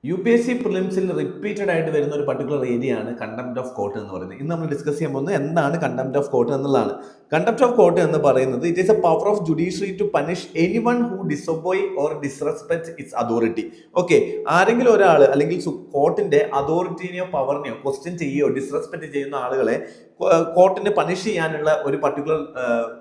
UPSC പ്രിലിംസിൽ repeated ആയിട്ട് വരുന്ന ഒരു പർട്ടിക്കുലർ ഏരിയ ആണ് കണ്ടംപ്റ്റ് ഓഫ് കോർട്ട് എന്ന് പറയുന്നത്. ഇന്ന് നമ്മൾ ഡിസ്കസ് ചെയ്യാൻ പോകുന്നത് എന്താണ് കണ്ടംപ്റ്റ് ഓഫ് കോർട്ട് എന്നുള്ളതാണ്. കണ്ടംപ്റ്റ് ഓഫ് കോർട്ട് എന്ന് പറയുന്നത് it is a power of judiciary to punish anyone who disobey or disrespect its authority. Okay, ആരെങ്കിലും ഒരാൾ അല്ലെങ്കിൽ കോർട്ടിന്റെ അതോറിറ്റിനെയോ പവറിനെയോ ക്വസ്റ്റ്യൻ ചെയ്യുകയോ ഡിസ്റെസ്പെക്ട് ചെയ്യുന്ന ആളുകളെ കോർട്ടിന് പണിഷ് ചെയ്യാനുള്ള ഒരു പർട്ടിക്കുലർ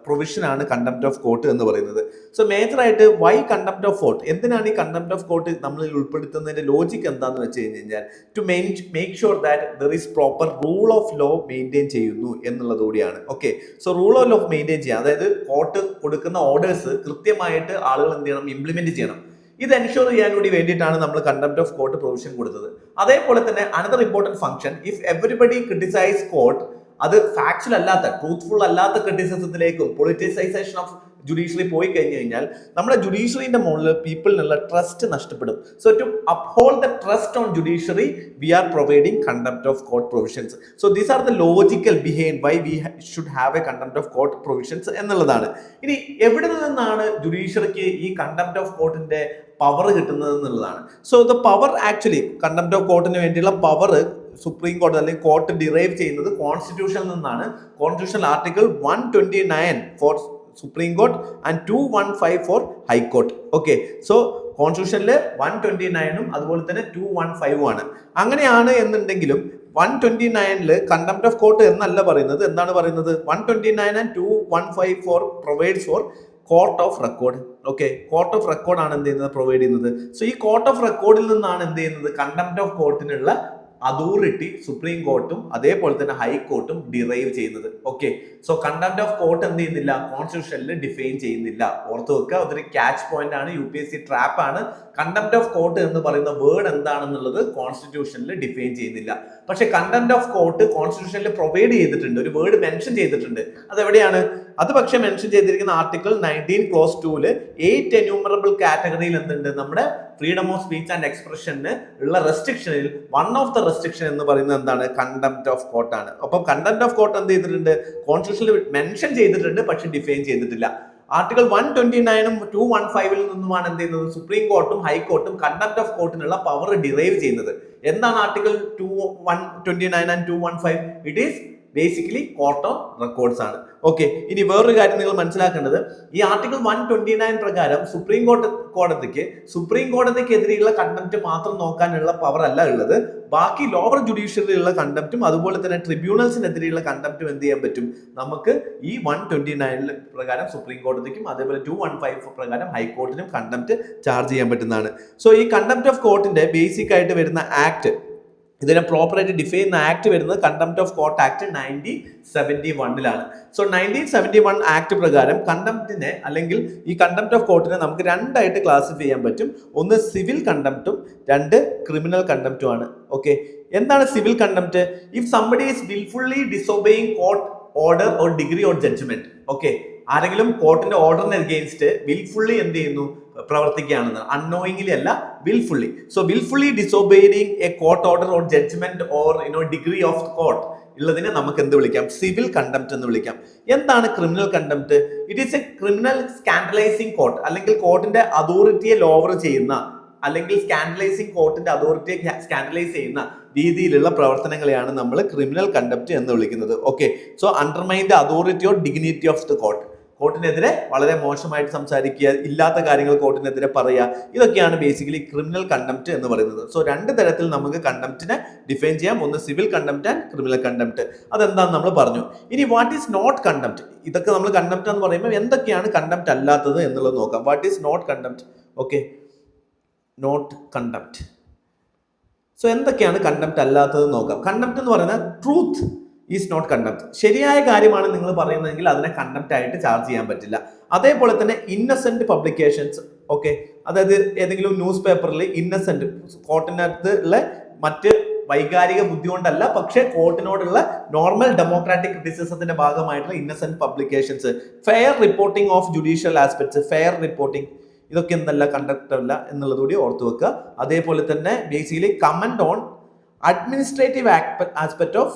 പ്രൊവിഷൻ ആണ് കണ്ടംപ്റ്റ് ഓഫ് കോർട്ട് എന്ന് പറയുന്നത്. സോ മേജർ ആയിട്ട് വൈ കണ്ടംപ്റ്റ് ഓഫ് കോർട്ട്, എന്തിനാണ് ഈ കണ്ടംപ്റ്റ് ഓഫ് കോർട്ട് നമ്മൾ ഉൾപ്പെടുത്തുന്നതിന്റെ ലോജിക് എന്താണെന്ന് വെച്ച് കഴിഞ്ഞാൽ to make sure that there is proper rule of law maintain ചെയ്യുന്നു എന്നുള്ളത് കൂടിയാണ്. Okay, so rule of law maintain ചെയ്യുക, അതായത് കോർട്ട് കൊടുക്കുന്ന ഓർഡേഴ്സ് കൃത്യമായിട്ട് ആളുകൾ എന്ത് ചെയ്യണം, ഇംപ്ലിമെന്റ് ചെയ്യണം. ഇത് എൻഷുർ ചെയ്യാൻ കൂടി വേണ്ടിയിട്ടാണ് നമ്മൾ കണ്ടംപ്റ്റ് ഓഫ് കോർട്ട് പ്രൊവിഷൻ കൊടുത്തത്. അതേപോലെ തന്നെ another important function, if everybody criticise court, അത് ഫാക്ച്വൽ അല്ലാത്ത ട്രൂത്ത്ഫുൾ അല്ലാത്ത ക്രിറ്റിസിസത്തിലേക്കും പൊളിറ്റിസൈസേഷൻ ഓഫ് ജുഡീഷ്യറി പോയി കഴിഞ്ഞു കഴിഞ്ഞാൽ നമ്മുടെ ജുഡീഷ്യറിന്റെ മുകളിൽ പീപ്പിളിനുള്ള ട്രസ്റ്റ് നഷ്ടപ്പെടും. So to uphold the trust on judiciary we are providing contempt of court provisions. So these are the logical behind why we should have a contempt of court provisions എന്നുള്ളതാണ്. ഇനി എവിടെ നിന്നാണ് ജുഡീഷ്യറിക്ക് ഈ കണ്ടംപ്റ്റ് ഓഫ് കോർട്ടിന്റെ പവർ കിട്ടുന്നത് എന്നുള്ളതാണ്. So the power actually contempt of കോർട്ടിന് വേണ്ടിയുള്ള power supreme കോടതി അല്ലെങ്കിൽ കോർട്ട് ഡിറൈവ് ചെയ്യുന്നത് കോൺസ്റ്റിറ്റ്യൂഷനിൽ നിന്നാണ്. Constitution article 129 for supreme court and 215 for high court. Okay, so കോൺസ്റ്റിറ്റ്യൂഷനിൽ 129 അതുപോലെ തന്നെ 215 ആണ്. അങ്ങനെയാണ് എന്നുണ്ടെങ്കിലും 129 കണ്ടംപ്റ്റ് ഓഫ് കോർട്ട് എന്നല്ല പറയുന്നത്. എന്താണ് പറയുന്നത്? 129 and 215 four provides for court of record. Okay, court of record ആണ് എന്ത് ചെയ്യുന്നത്, പ്രൊവൈഡ് ചെയ്യുന്നത്. സോ ഈ കോർട്ട് ഓഫ് റെക്കോർഡിൽ നിന്നാണ് എന്ത് ചെയ്യുന്നത്, കണ്ടംപ്റ്റ് ഓഫ് കോർട്ടിനുള്ള അതോറിറ്റി സുപ്രീം കോർട്ടും അതേപോലെ തന്നെ ഹൈക്കോർട്ടും ഡിറൈവ് ചെയ്യുന്നത്. Okay, so contempt of court എന്ത് ചെയ്യുന്നില്ല, കോൺസ്റ്റിറ്റ്യൂഷനിൽ ഡിഫൈൻ ചെയ്യുന്നില്ല. ഓർത്ത് വെക്കുക, അതൊരു ക്യാച്ച് പോയിന്റ് ആണ്, UPSC ട്രാപ്പ് ആണ്. കണ്ടംപ്റ്റ് ഓഫ് കോർട്ട് എന്ന് പറയുന്ന വേർഡ് എന്താണെന്നുള്ളത് കോൺസ്റ്റിറ്റ്യൂഷനിൽ ഡിഫൈൻ ചെയ്യുന്നില്ല. പക്ഷെ കണ്ടംപ്റ്റ് ഓഫ് കോർട്ട് കോൺസ്റ്റിറ്റ്യൂഷനിൽ പ്രൊവൈഡ് ചെയ്തിട്ടുണ്ട്, ഒരു വേർഡ് മെൻഷൻ ചെയ്തിട്ടുണ്ട്. അതെവിടെയാണ്? അത് പക്ഷെ മെൻഷൻ ചെയ്തിരിക്കുന്ന ആർട്ടിക്കിൾ 19 ക്ലോസ് 2 8 എന്യൂമറബിൾ കാറ്റഗറിയിൽ എന്തുണ്ട്, നമ്മുടെ ഫ്രീഡം ഓഫ് സ്പീച്ച് ആൻഡ് എക്സ്പ്രഷന് ഉള്ള റെസ്ട്രിക്ഷനിൽ വൺ ഓഫ് ദ റെസ്ട്രിക്ഷൻ എന്ന് പറയുന്നത് എന്താണ്, കണ്ടംപ്റ്റ് ഓഫ് കോർട്ട് ആണ്. അപ്പം കണ്ടംപ്റ്റ് ഓഫ് കോർട്ട് എന്ത് ചെയ്തിട്ടുണ്ട്, കോൺസ്റ്റിറ്റ്യൂഷനിൽ മെൻഷൻ ചെയ്തിട്ടുണ്ട് പക്ഷെ ഡിഫൈൻ ചെയ്തിട്ടില്ല. ആർട്ടിക്കിൾ 129 215 നിന്നുമാണ് എന്ത് ചെയ്യുന്നത്, സുപ്രീം കോർട്ടും ഹൈക്കോർട്ടും കണ്ടംപ്റ്റ് ഓഫ് കോർട്ടിനുള്ള പവർ ഡിറൈവ് ചെയ്യുന്നത്. എന്താണ് article 129 and 215? It is basically court of records ആണ്. ഓക്കെ, ഇനി വേറൊരു കാര്യം നിങ്ങൾ മനസ്സിലാക്കേണ്ടത്, ഈ ആർട്ടിക്കിൾ 129 പ്രകാരം സുപ്രീം കോടതിക്കെതിരെയുള്ള കണ്ടംപ്റ്റ് മാത്രം നോക്കാനുള്ള പവർ അല്ല ഉള്ളത്. ബാക്കി ലോവർ ജുഡീഷ്യറിയിലുള്ള കണ്ടംപ്റ്റും അതുപോലെ തന്നെ ട്രിബ്യൂണൽസിനെതിരെയുള്ള കണ്ടംപ്റ്റും എന്ത് ചെയ്യാൻ പറ്റും, നമുക്ക് ഈ 129 പ്രകാരം സുപ്രീം കോടതിക്കും അതേപോലെ 215 പ്രകാരം ഹൈക്കോർട്ടിനും കണ്ടംപ്റ്റ് ചാർജ് ചെയ്യാൻ പറ്റുന്നതാണ്. സോ ഈ കണ്ടംപ്റ്റ് ഓഫ് കോർട്ടിന്റെ ബേസിക് ആയിട്ട് വരുന്ന ആക്ട്, ഇതിനെ പ്രോപ്പറായിട്ട് ഡിഫൈൻ ചെയ്യുന്ന ആക്ട് വരുന്നത് contempt of court act 1971 so 1971 act പ്രകാരം കണ്ടംപ്റ്റിനെ അല്ലെങ്കിൽ ഈ കണ്ടംപ്റ്റ് ഓഫ് കോർട്ടിനെ നമുക്ക് രണ്ടായിട്ട് ക്ലാസിഫൈ ചെയ്യാൻ പറ്റും. ഒന്ന് സിവിൽ കണ്ടംപ്റ്റും രണ്ട് ക്രിമിനൽ കണ്ടംപ്റ്റും ആണ്. ഓക്കെ, എന്താണ് civil contempt? If somebody is wilfully disobeying court order or degree or judgement. Okay, ആരെങ്കിലും കോർട്ടിന്റെ ഓർഡറിന് അഗെയിൻസ്റ്റ് വിൽഫുള്ളി എന്ത് ചെയ്യുന്നു, പ്രവർത്തിക്കുകയാണെന്ന്, അൺനോയിങ്ലി അല്ല, wilfully. So wilfully disobeying a court order or judgement or degree of court ഉള്ളതിനെ നമുക്ക് എന്ത് വിളിക്കാം, സിവിൽ കണ്ടംപ്റ്റ് എന്ന് വിളിക്കാം. എന്താണ് criminal contempt? It is a criminal scandalising court, അല്ലെങ്കിൽ കോർട്ടിന്റെ അതോറിറ്റിയെ ലോവർ ചെയ്യുന്ന അല്ലെങ്കിൽ സ്കാൻഡലൈസിങ് കോർട്ടിന്റെ അതോറിറ്റിയെ സ്കാൻഡലൈസ് ചെയ്യുന്ന രീതിയിലുള്ള പ്രവർത്തനങ്ങളെയാണ് നമ്മൾ ക്രിമിനൽ കണ്ടംപ്റ്റ് എന്ന് വിളിക്കുന്നത്. Okay, so undermine the authority or dignity of the court, കോർട്ടിനെതിരെ വളരെ മോശമായിട്ട് സംസാരിക്കുക, ഇല്ലാത്ത കാര്യങ്ങൾ കോർട്ടിനെതിരെ പറയുക, ഇതൊക്കെയാണ് ബേസിക്കലി ക്രിമിനൽ കണ്ടംപ്റ്റ് എന്ന് പറയുന്നത്. സോ രണ്ട് തരത്തിൽ നമുക്ക് കണ്ടംപ്റ്റിനെ ഡിഫൈൻ ചെയ്യാം, ഒന്ന് civil contempt and criminal contempt. അതെന്താന്ന് നമ്മൾ പറഞ്ഞു. ഇനി വാട്ട് ഈസ് നോട്ട് കണ്ടംപ്റ്റ്? ഇതൊക്കെ നമ്മൾ കണ്ടംപ്റ്റ് എന്ന് പറയുമ്പോൾ എന്തൊക്കെയാണ് കണ്ടംപ്റ്റ് അല്ലാത്തത് എന്നുള്ളത് നോക്കാം. What is not contempt? Okay, not contempt. So എന്തൊക്കെയാണ് കണ്ടംപ്റ്റ് അല്ലാത്തത് നോക്കാം. കണ്ടംപ്റ്റ് എന്ന് പറയുന്നത് ട്രൂത്ത് ഈസ് നോട്ട് കണ്ടംപ്റ്റ്. ശരിയായ കാര്യമാണ് നിങ്ങൾ പറയുന്നതെങ്കിൽ അതിനെ കണ്ടംപ്റ്റ് ആയിട്ട് ചാർജ് ചെയ്യാൻ പറ്റില്ല. അതേപോലെ തന്നെ ഇന്നസെന്റ് പബ്ലിക്കേഷൻസ്. ഓക്കെ, അതായത് ഏതെങ്കിലും ന്യൂസ് പേപ്പറിൽ ഇന്നസെന്റ്, കോർട്ടിനകത്ത് ഉള്ള മറ്റ് വൈകാരിക ബുദ്ധി കൊണ്ടല്ല, പക്ഷേ കോർട്ടിനോടുള്ള നോർമൽ ഡെമോക്രാറ്റിക് ക്രിറ്റിസിസത്തിന്റെ ഭാഗമായിട്ടുള്ള Innocent publications. Fair reporting of judicial aspects, fair reporting, ഇതൊക്കെ എന്നല്ല കണ്ടക്ട് അല്ല എന്നുള്ളത് കൂടി ഓർത്തു വെക്കുക. അതേപോലെ തന്നെ basically comment on administrative aspect of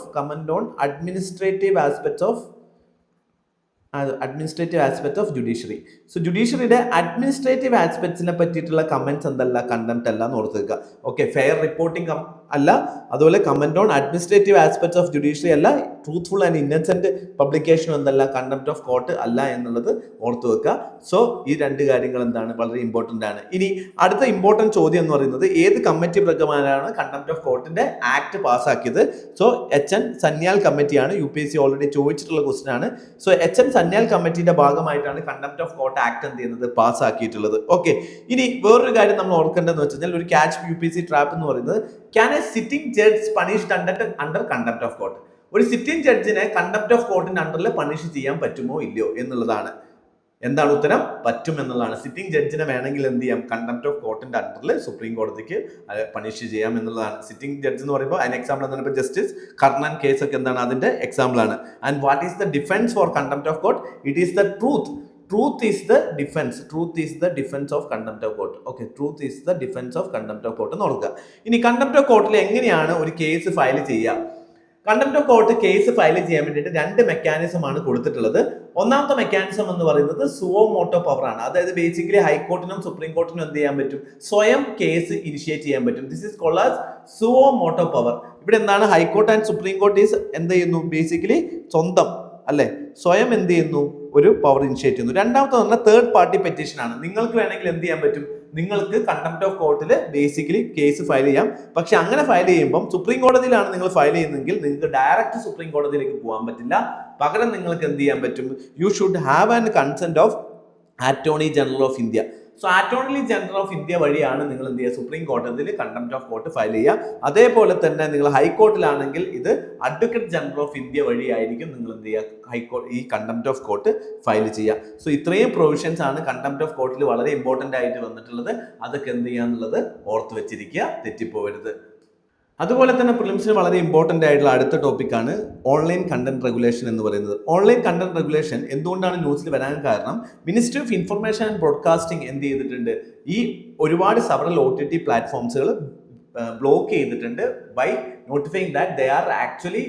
administrative aspect of judiciary. So ജുഡീഷ്യറിയുടെ അഡ്മിനിസ്ട്രേറ്റീവ് ആസ്പെക്ട്സിനെ പറ്റിയിട്ടുള്ള കമന്റ്സ് എന്തല്ല, കണ്ടംപ്റ്റ് അല്ല എന്ന് ഓർത്ത് വെക്കുക. ഓക്കെ, ഫെയർ റിപ്പോർട്ടിംഗ് അല്ല, അതുപോലെ comment on administrative aspects of judiciary അല്ല, ട്രൂത്ത്ഫുൾ ആൻഡ് ഇന്നസെന്റ് പബ്ലിക്കേഷൻ എന്തല്ല, കണ്ടംപ്റ്റ് ഓഫ് കോർട്ട് അല്ല എന്നുള്ളത് ഓർത്ത് വെക്കുക. സോ ഈ രണ്ട് കാര്യങ്ങൾ എന്താണ്, വളരെ ഇമ്പോർട്ടന്റ് ആണ്. ഇനി അടുത്ത ഇമ്പോർട്ടന്റ് ചോദ്യം എന്ന് പറയുന്നത്, ഏത് കമ്മിറ്റി പ്രകാരമാണ് കണ്ടംപ്റ്റ് ഓഫ് കോർട്ടിന്റെ ആക്ട് പാസ്സാക്കിയത്? സോ HN സന്യാൽ കമ്മിറ്റിയാണ്. UPSC ഓൾറെഡി ചോദിച്ചിട്ടുള്ള ക്വസ്റ്റൻ ആണ്. സോ HN സന്യാൽ കമ്മിറ്റിയുടെ ഭാഗമായിട്ടാണ് കണ്ടംപ്റ്റ് ഓഫ് കോർട്ട് ആക്ട് എന്ത് ചെയ്യുന്നത്, പാസ്സാക്കിയിട്ടുള്ളത്. ഓക്കെ, ഇനി വേറൊരു കാര്യം നമ്മൾ ഓർക്കേണ്ടതെന്ന് വെച്ച് കഴിഞ്ഞാൽ, ഒരു ക്യാച്ച് UPSC ട്രാപ്പ് എന്ന് പറയുന്നത്, can A sitting judge punished under contempt of court? ഒരു സിറ്റിംഗ് ജഡ്ജിനെ കണ്ടംപ്റ്റ് ഓഫ് കോർട്ടിന്റെ അണ്ടറിൽ പണിഷ് ചെയ്യാൻ പറ്റുമോ ഇല്ലയോ എന്നുള്ളതാണ്. എന്താണ് ഉത്തരം? പറ്റും എന്നുള്ളതാണ്. സിറ്റിംഗ് ജഡ്ജിനെ വേണമെങ്കിൽ എന്ത് ചെയ്യാം, കണ്ടംപ്റ്റ് ഓഫ് കോർട്ടിന്റെ അണ്ടറിൽ സുപ്രീം കോടതിക്ക് പണിഷ് ചെയ്യാം എന്നുള്ളതാണ്. സിറ്റിംഗ് ജഡ്ജ് എന്ന് പറയുമ്പോൾ അതിന് എക്സാമ്പിൾ എന്താണ്, ഇപ്പോൾ ജസ്റ്റിസ് കർണൻ കേസ് ഒക്കെ എന്താണ്, അതിന്റെ എക്സാമ്പിൾ ആണ്. And what is the defence for contempt of court? It is the truth. Truth is the defense. Truth is the defense of contempt of court. Okay, truth is the defense of contempt of court എന്ന് ഓർക്കുക. ഇനി contempt of കോർട്ടിൽ എങ്ങനെയാണ് ഒരു case file ചെയ്യുക? Contempt of court case file ചെയ്യാൻ വേണ്ടിയിട്ട് രണ്ട് മെക്കാനിസം ആണ് കൊടുത്തിട്ടുള്ളത്. ഒന്നാമത്തെ മെക്കാനിസം എന്ന് പറയുന്നത് സുവോ മോട്ടോ പവർ ആണ്. അതായത് ബേസിക്കലി ഹൈക്കോർട്ടിനും സുപ്രീം കോർട്ടിനും എന്ത് ചെയ്യാൻ പറ്റും, സ്വയം കേസ് ഇനിഷ്യേറ്റ് ചെയ്യാൻ പറ്റും. This is called as suo motu power. ഇവിടെ എന്താണ്, high court and supreme court is എന്ത് ചെയ്യുന്നു, ബേസിക്കലി സ്വന്തം അല്ലെ, സ്വയം എന്ത് ചെയ്യുന്നു, ഒരു പവർ ഇനിഷ്യേറ്റ് ചെയ്യുന്നു. രണ്ടാമത്തെ പറഞ്ഞാൽ തേർഡ് പാർട്ടി പെറ്റീഷൻ ആണ്. നിങ്ങൾക്ക് വേണമെങ്കിൽ എന്ത് ചെയ്യാൻ പറ്റും, നിങ്ങൾക്ക് കണ്ടംപ്റ്റ് ഓഫ് കോർട്ടിൽ ബേസിക്കലി കേസ് ഫയൽ ചെയ്യാം. പക്ഷെ അങ്ങനെ ഫയൽ ചെയ്യുമ്പോൾ സുപ്രീം കോടതിയിലാണ് നിങ്ങൾ ഫയൽ ചെയ്യുന്നതെങ്കിൽ നിങ്ങൾക്ക് ഡയറക്റ്റ് സുപ്രീം കോടതിയിലേക്ക് പോകാൻ പറ്റില്ല. പകരം നിങ്ങൾക്ക് എന്ത് ചെയ്യാൻ പറ്റും, you should have an consent of attorney general of India. So attorney general of India വഴിയാണ് നിങ്ങൾ എന്ത് ചെയ്യുക, സുപ്രീം കോടതിയിൽ കണ്ടംപ്റ്റ് ഓഫ് കോർട്ട് ഫയൽ ചെയ്യുക. അതേപോലെ തന്നെ നിങ്ങൾ ഹൈക്കോർട്ടിലാണെങ്കിൽ ഇത് അഡ്വക്കേറ്റ് ജനറൽ ഓഫ് ഇന്ത്യ വഴിയായിരിക്കും നിങ്ങൾ എന്ത് ചെയ്യുക, ഈ കണ്ടംപ്റ്റ് ഓഫ് കോർട്ട് ഫയൽ ചെയ്യുക. സോ ഇത്രയും പ്രൊവിഷൻസ് ആണ് കണ്ടംപ്റ്റ് ഓഫ് കോർട്ടിൽ വളരെ ഇമ്പോർട്ടന്റ് ആയിട്ട് വന്നിട്ടുള്ളത്. അതൊക്കെ എന്ത് ചെയ്യാന്നുള്ളത് ഓർത്ത് വെച്ചിരിക്കുക, തെറ്റിപ്പോവരുത്. അതുപോലെ തന്നെ പ്രിലിംസിന് വളരെ ഇമ്പോർട്ടൻ്റ് ആയിട്ടുള്ള അടുത്ത ടോപ്പിക്കാണ് ഓൺലൈൻ കണ്ടന്റ് റെഗുലേഷൻ എന്ന് പറയുന്നത്. ഓൺലൈൻ കണ്ടന്റ് റെഗുലേഷൻ എന്തുകൊണ്ടാണ് ന്യൂസിൽ വരാൻ കാരണം, ministry of information and broadcasting എന്ത് ചെയ്തിട്ടുണ്ട്, ഈ ഒരുപാട് സെവറൽ OTT പ്ലാറ്റ്ഫോംസുകൾ ബ്ലോക്ക് ചെയ്തിട്ടുണ്ട് by notifying that they are actually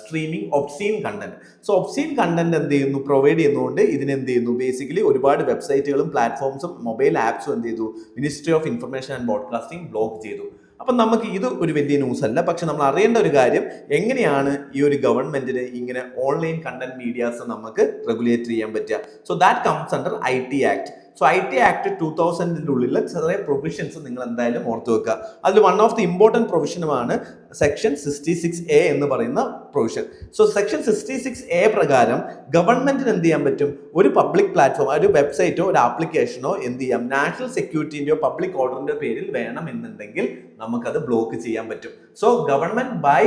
streaming obscene content. So obscene content എന്ത് ചെയ്യുന്നു, പ്രൊവൈഡ് ചെയ്യുന്നതുകൊണ്ട് ഇതിനെന്ത് ചെയ്യുന്നു, ബേസിക്കലി ഒരുപാട് വെബ്സൈറ്റുകളും പ്ലാറ്റ്ഫോംസും മൊബൈൽ ആപ്സും എന്ത് ചെയ്തു, ministry of information and broadcasting block ചെയ്തു. അപ്പം നമുക്ക് ഇത് ഒരു വലിയ ന്യൂസ് അല്ല. പക്ഷെ നമ്മൾ അറിയേണ്ട ഒരു കാര്യം, എങ്ങനെയാണ് ഈ ഒരു ഗവൺമെന്റിന് ഇങ്ങനെ ഓൺലൈൻ കണ്ടന്റ് മീഡിയാസ് നമുക്ക് റെഗുലേറ്റ് ചെയ്യാൻ പറ്റുക. So that comes under IT act. So IT act 2000-ന്റെ ഉള്ളിൽ ചെറിയ പ്രൊവിഷൻസ് നിങ്ങൾ എന്തായാലും ഓർത്ത് വെക്കുക. അതിൽ വൺ ഓഫ് ദി ഇമ്പോർട്ടൻറ്റ് പ്രൊവിഷനുമാണ് സെക്ഷൻ 66A എന്ന് പറയുന്ന പ്രൊവിഷൻ. സോ സെക്ഷൻ 66A പ്രകാരം ഗവൺമെന്റിന് എന്ത് ചെയ്യാൻ പറ്റും, ഒരു പബ്ലിക് പ്ലാറ്റ്ഫോം, ഒരു വെബ്സൈറ്റോ ഒരു ആപ്ലിക്കേഷനോ എന്ത് ചെയ്യാം, നാഷണൽ സെക്യൂരിറ്റിൻ്റെയോ പബ്ലിക് ഓർഡറിന്റെ പേരിൽ വേണം എന്നുണ്ടെങ്കിൽ നമുക്കത് ബ്ലോക്ക് ചെയ്യാൻ പറ്റും. So government by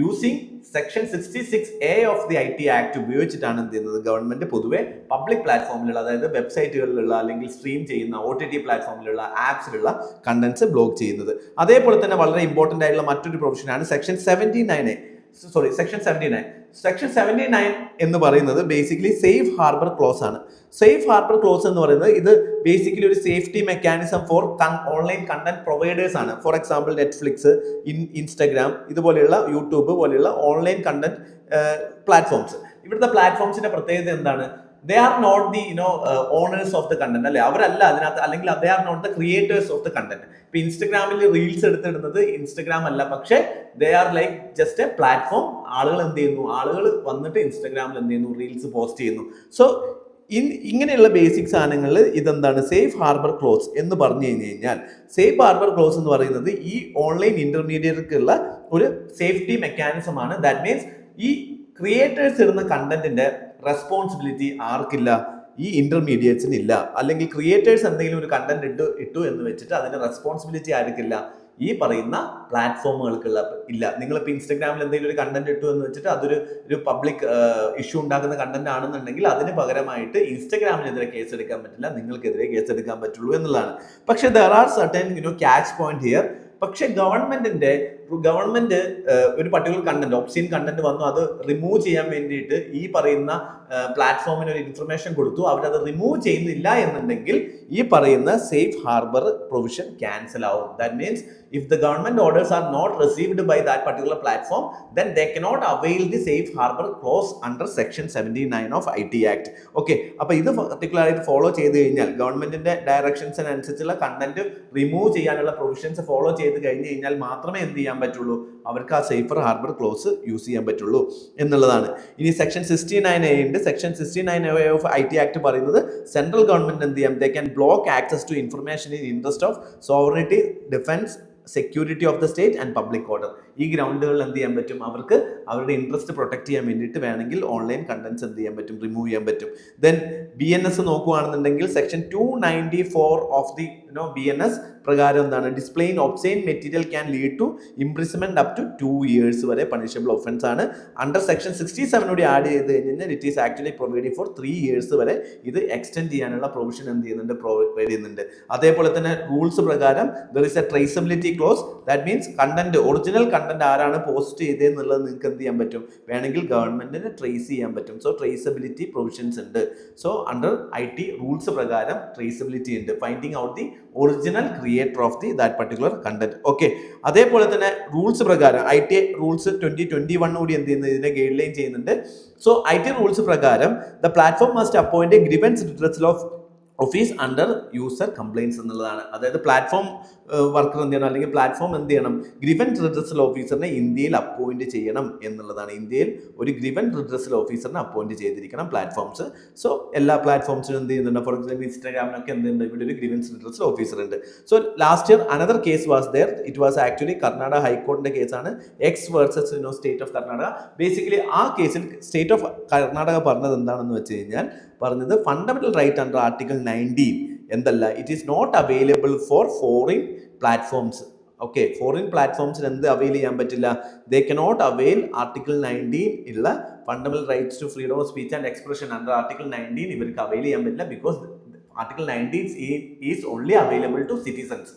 using section 66A of the IT act ഉപയോഗിച്ചിട്ടാണ് എന്ത് ചെയ്യുന്നത്, ഗവൺമെന്റ് പൊതുവെ പബ്ലിക് പ്ലാറ്റ്ഫോമിലുള്ള, അതായത് വെബ്സൈറ്റുകളിലുള്ള അല്ലെങ്കിൽ സ്ട്രീം ചെയ്യുന്ന OTT പ്ലാറ്റ്ഫോമിലുള്ള ആപ്സിലുള്ള കണ്ടന്റ്സ് ബ്ലോക്ക് ചെയ്യുന്നത്. അതേപോലെ തന്നെ വളരെ ഇമ്പോർട്ടന്റ് ആയിട്ടുള്ള മറ്റൊരു പ്രൊവിഷനാണ് സെക്ഷൻ 79A. സെക്ഷൻ 79 എന്ന് പറയുന്നത് ബേസിക്കലി സേഫ് ഹാർബർ ക്ലോസ് ആണ്. സേഫ് ഹാർബർ ക്ലോസ് എന്ന് പറയുന്നത് ഇത് ബേസിക്കലി ഒരു safety mechanism for online content providers ആണ്. ഫോർ എക്സാമ്പിൾ നെറ്റ്ഫ്ലിക്സ്, ഇൻസ്റ്റഗ്രാം, ഇതുപോലെയുള്ള യൂട്യൂബ് പോലെയുള്ള ഓൺലൈൻ കണ്ടന്റ് പ്ലാറ്റ്ഫോംസ്. ഇവിടുത്തെ പ്ലാറ്റ്ഫോംസിന്റെ പ്രത്യേകത എന്താണ്, they are not the owners of the content അല്ലെ, അവരല്ല അതിനകത്ത്, അല്ലെങ്കിൽ they are not the creators of the content. ഇപ്പൊ ഇൻസ്റ്റഗ്രാമിൽ റീൽസ് എടുത്തിടുന്നത് ഇൻസ്റ്റഗ്രാം അല്ല, പക്ഷെ they are like just a platform. ആളുകൾ എന്ത് ചെയ്യുന്നു, ആളുകൾ വന്നിട്ട് ഇൻസ്റ്റഗ്രാമിൽ എന്ത് ചെയ്യുന്നു, റീൽസ് പോസ്റ്റ് ചെയ്യുന്നു. സോ ഇങ്ങനെയുള്ള ബേസിക് സാധനങ്ങളിൽ ഇതെന്താണ്, സേഫ് ഹാർബർ ക്ലോസ് എന്ന് പറഞ്ഞു കഴിഞ്ഞാൽ, സേഫ് ഹാർബർ ക്ലോസ് എന്ന് പറയുന്നത് ഈ ഓൺലൈൻ ഇന്റർമീഡിയറ്റുള്ള ഒരു സേഫ്റ്റി മെക്കാനിസം ആണ്. ദാറ്റ് മീൻസ് ഈ ക്രിയേറ്റേഴ്സ് ഇടുന്ന കണ്ടന്റിന്റെ റെസ്പോൺസിബിലിറ്റി ആർക്കില്ല, ഈ ഇന്റർമീഡിയറ്റ്സിന് ഇല്ല. അല്ലെങ്കിൽ ക്രിയേറ്റേഴ്സ് എന്തെങ്കിലും ഒരു കണ്ടന്റ് ഇട്ടു എന്ന് വെച്ചിട്ട് അതിന്റെ റെസ്പോൺസിബിലിറ്റി ആർക്കില്ല, ഈ പറയുന്ന പ്ലാറ്റ്ഫോമുകൾക്കുള്ള ഇല്ല. നിങ്ങളിപ്പോൾ ഇൻസ്റ്റഗ്രാമിൽ എന്തെങ്കിലും ഒരു കണ്ടന്റ് ഇട്ടു എന്ന് വെച്ചിട്ട് അതൊരു പബ്ലിക് ഇഷ്യൂ ഉണ്ടാക്കുന്ന കണ്ടന്റ് ആണെന്നുണ്ടെങ്കിൽ അതിന് പകരമായിട്ട് ഇൻസ്റ്റഗ്രാമിനെതിരെ കേസ് എടുക്കാൻ പറ്റില്ല, നിങ്ങൾക്കെതിരെ കേസ് എടുക്കാൻ പറ്റുള്ളൂ എന്നുള്ളതാണ്. പക്ഷെ there are certain catch point here. പക്ഷെ ഗവൺമെന്റ് ഒരു പർട്ടിക്കുലർ കണ്ടന്റ് ഒബ്സീൻ കണ്ടന്റ് വന്നു അത് റിമൂവ് ചെയ്യാൻ വേണ്ടിയിട്ട് ഈ പറയുന്ന പ്ലാറ്റ്ഫോമിന് ഒരു ഇൻഫർമേഷൻ കൊടുത്തു, അവരത് റിമൂവ് ചെയ്യുന്നില്ല എന്നുണ്ടെങ്കിൽ ഈ പറയുന്ന സേഫ് ഹാർബർ പ്രൊവിഷൻ ക്യാൻസൽ ആവും. That means if the government orders are not received by that particular platform, then they cannot avail the safe harbor clause under section 79 of IT Act. Okay, അപ്പോൾ ഇത് particular ആയിട്ട് follow ചെയ്ത് കഴിഞ്ഞാൽ ഗവൺമെന്റിന്റെ ഡയറക്ഷൻസിനനുസരിച്ചുള്ള content remove ചെയ്യാനുള്ള provisions follow ചെയ്ത് കഴിഞ്ഞ് കഴിഞ്ഞാൽ മാത്രമേ എന്ത് ചെയ്യാൻ പറ്റുള്ളൂ, അവർക്ക് ആ സേഫർ ഹാർബർ ക്ലോസ് യൂസ് ചെയ്യാൻ പറ്റുള്ളൂ എന്നുള്ളതാണ്. ഇനി സെക്ഷൻ 69A ഉണ്ട്. Section 69A of IT Act പറയുന്നത് സെൻട്രൽ ഗവൺമെന്റ് എന്ത് ചെയ്യാം, they can block access to information in interest of sovereignty, defence, security of the state and public order. ഈ ഗ്രൗണ്ടുകളിൽ എന്ത് ചെയ്യാൻ പറ്റും, അവർക്ക് അവരുടെ ഇൻട്രസ്റ്റ് പ്രൊട്ടക്ട് ചെയ്യാൻ വേണ്ടിയിട്ട് വേണമെങ്കിൽ ഓൺലൈൻ കണ്ടന്റ്സ് എന്ത് ചെയ്യാൻ പറ്റും, റിമൂവ് ചെയ്യാൻ പറ്റും. ദെൻ BNS നോക്കുകയാണെന്നുണ്ടെങ്കിൽ സെക്ഷൻ 294 ഓഫ് ദി BNS പ്രകാരം എന്താണ്, displaying obscene material can lead to imprisonment up to 2 years വരെ പണിഷബിൾ ഒഫൻസ് ആണ്. അണ്ടർ സെക്ഷൻ 67 കൂടി ആഡ് ചെയ്ത് കഴിഞ്ഞാൽ it is actually providing for 3 years വരെ ഇത് എക്സ്റ്റെൻഡ് ചെയ്യാനുള്ള പ്രൊവിഷൻ എന്ത് ചെയ്യുന്നുണ്ട്, പ്രൊവൈഡ് ചെയ്യുന്നുണ്ട്. അതേപോലെ തന്നെ റൂൾസ് പ്രകാരം there is A traceability close. That means content, original content ആരാണ് പോസ്റ്റ് ചെയ്തതെന്നുള്ളത് നിങ്ങൾക്ക് എന്ത് ചെയ്യാൻ പറ്റും, വേണമെങ്കിൽ ഗവൺമെന്റിന് ട്രേസ് ചെയ്യാൻ പറ്റും. സോ ട്രേസബിലിറ്റി പ്രൊവിഷൻസ് ഉണ്ട്. സോ അണ്ടർ IT റൂൾസ് പ്രകാരം ട്രേസബിലിറ്റി ഉണ്ട്, finding out the original creator of the that particular content. Okay, അതേപോലെ തന്നെ റൂൾസ് പ്രകാരം IT റൂൾസ് 2021 കൂടി എന്ത് ചെയ്യുന്നത്, ഇതിനെ ഗൈഡ് ലൈൻ ചെയ്യുന്നുണ്ട്. സോ IT റൂൾസ് പ്രകാരം the platform must appoint a grievance redressal of office under user compliance എന്നുള്ളതാണ്. അതായത് പ്ലാറ്റ്ഫോം വർക്കർ എന്ത് ചെയ്യണം, അല്ലെങ്കിൽ പ്ലാറ്റ്ഫോം എന്ത് ചെയ്യണം, ഗ്രീവൻസ് റിഡ്രസൽ ഓഫീസറിനെ ഇന്ത്യയിൽ അപ്പോയിന്റ് ചെയ്യണം എന്നുള്ളതാണ്. ഇന്ത്യയിൽ ഒരു ഗ്രീവൻസ് റിഡ്രസൽ ഓഫീസറിനെ അപ്പോയിന്റ് ചെയ്തിരിക്കണം പ്ലാറ്റ്ഫോംസ്. സോ എല്ലാ പ്ലാറ്റ്ഫോംസിനും എന്ത് ചെയ്യുന്നുണ്ട്, ഫോർ എക്സാമ്പിൾ ഇൻസ്റ്റാഗ്രാമിനൊക്കെ എന്തുണ്ട്, ഇവിടെ ഒരു ഗ്രീവൻസ് റിഡ്രസൽ ഓഫീസർ ഉണ്ട്. So last year another case was there. It was actually Karnataka ഹൈക്കോടതിന്റെ കേസാണ്, X versus state of Karnataka. Basically ആ കേസിൽ സ്റ്റേറ്റ് ഓഫ് കർണാടക പറഞ്ഞത് എന്താണെന്ന് വെച്ച് കഴിഞ്ഞാൽ, പറഞ്ഞത് ഫണ്ടമെന്റൽ റൈറ്റ് അണ്ടർ ആർട്ടിക്കിൾ 19 എന്തല്ല, it is not available for foreign platforms. Okay, foreign പ്ലാറ്റ്ഫോംസിന് എന്ത് അവൈൽ ചെയ്യാൻ പറ്റില്ല, ദേ കനോട്ട് അവൈൽ ആർട്ടിക്കിൾ 19 ഉള്ള fundamental rights to freedom of speech and expression under article 19 ഇവർക്ക് അവൈൽ ചെയ്യാൻ പറ്റില്ല, because article 19 is only available to citizens,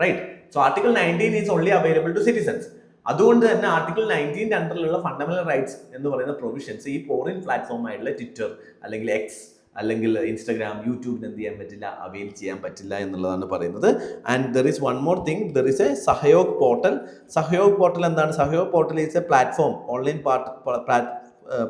right? So article 19 is only available to citizens. അതുകൊണ്ട് തന്നെ article 19 അണ്ടറിലുള്ള fundamental rights എന്ന് പറയുന്ന provisions ഈ foreign platform ആയിട്ടുള്ള Twitter അല്ലെങ്കിൽ എക്സ് അല്ലെങ്കിൽ ഇൻസ്റ്റാഗ്രാം, യൂട്യൂബിന് എന്ത് ചെയ്യാൻ പറ്റില്ല, അവെയിൽ ചെയ്യാൻ പറ്റില്ല എന്നുള്ളതാണ് പറയുന്നത്. And there is one more thing, there is a Sahyog portal. Sahyog portal എന്താണ്? Sahyog portal is a platform, online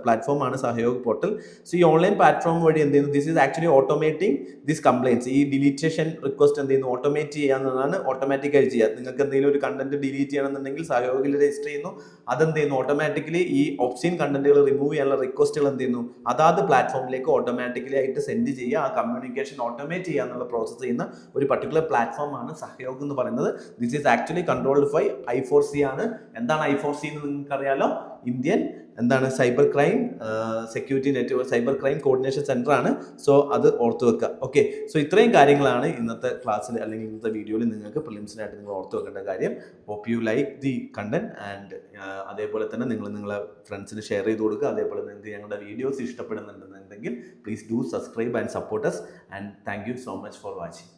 പ്ലാറ്റ്ഫോമാണ് സഹയോഗ് പോർട്ടൽ. സോ ഈ ഓൺലൈൻ പ്ലാറ്റ്ഫോം വഴി എന്ത് ചെയ്യുന്നു, this is actually automating this compliance. ഈ ഡിലീറ്റേഷൻ റിക്വസ്റ്റ് എന്ത് ചെയ്യുന്നു, ഓട്ടോമേറ്റ് ചെയ്യാവുന്നതാണ്, ഓട്ടോമാറ്റിക്കായി ചെയ്യുക. നിങ്ങൾക്ക് എന്തെങ്കിലും ഒരു കണ്ടന്റ് ഡിലീറ്റ് ചെയ്യണമെന്നുണ്ടെങ്കിൽ സഹയോഗിൽ രജിസ്റ്റർ ചെയ്യുന്നു, അതെന്ത് ചെയ്യുന്നു, ഓട്ടോമാറ്റിക്കലി ഈ ഒബ്സീൻ കണ്ടന്റുകൾ റിമൂവ് ചെയ്യാനുള്ള റിക്വസ്റ്റുകൾ എന്ത് ചെയ്യുന്നു, അതാത് പ്ലാറ്റ്ഫോമിലേക്ക് ഓട്ടോമാറ്റിക്കലി ആയിട്ട് സെൻഡ് ചെയ്യുക, ആ കമ്മ്യൂണിക്കേഷൻ ഓട്ടോമേറ്റ് ചെയ്യുക എന്നുള്ള പ്രോസസ്സ് ചെയ്യുന്ന ഒരു പർട്ടിക്കുലർ പ്ലാറ്റ്ഫോമാണ് സഹയോഗ് എന്ന് പറയുന്നത്. This is actually controlled by I4C ആണ്. എന്താണ് I4C എന്ന് നിങ്ങൾക്കറിയാലോ, ഇന്ത്യൻ എന്താണ് cyber crime security network, cyber crime coordination centre ആണ്. സോ അത് ഓർത്ത് വെക്കുക. ഓക്കെ, സോ ഇത്രയും കാര്യങ്ങളാണ് ഇന്നത്തെ ക്ലാസ്സിൽ അല്ലെങ്കിൽ ഇന്നത്തെ വീഡിയോയിൽ നിങ്ങൾക്ക് പ്രിലിംസിനായിട്ട് നിങ്ങൾ ഓർത്ത് വെക്കേണ്ട കാര്യം. Hope you like the content and അതേപോലെ തന്നെ നിങ്ങൾ നിങ്ങളെ ഫ്രണ്ട്സിന് ഷെയർ ചെയ്ത് കൊടുക്കുക. അതേപോലെ നിങ്ങൾക്ക് ഞങ്ങളുടെ വീഡിയോസ് ഇഷ്ടപ്പെടുന്നുണ്ടെന്നുണ്ടെങ്കിൽ please do subscribe and support us, and thank you so much for watching.